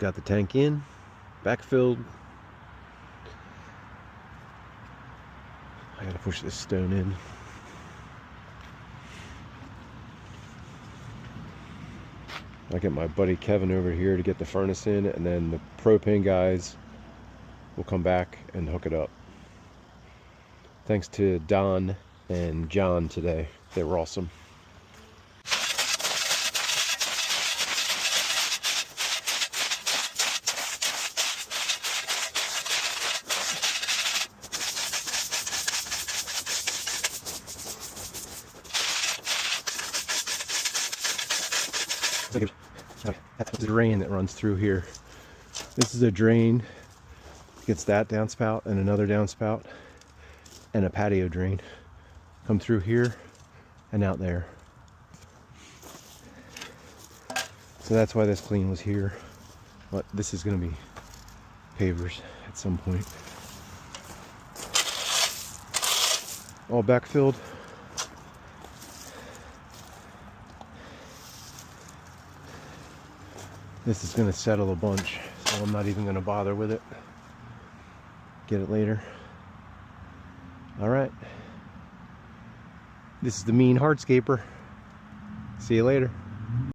Got the tank in, backfilled. I gotta push this stone in. I get my buddy Kevin over here to get the furnace in, and then the propane guys will come back and hook it up. Thanks to Don and John today. They were awesome. That's the drain that runs through here. This is a drain. Gets that downspout and another downspout and a patio drain. Come through here and out there. So that's why this clean was here. But this is going to be pavers at some point. All backfilled. This is going to settle a bunch, so I'm not even going to bother with it. Get it later. All right. This is the mean hardscaper. See you later.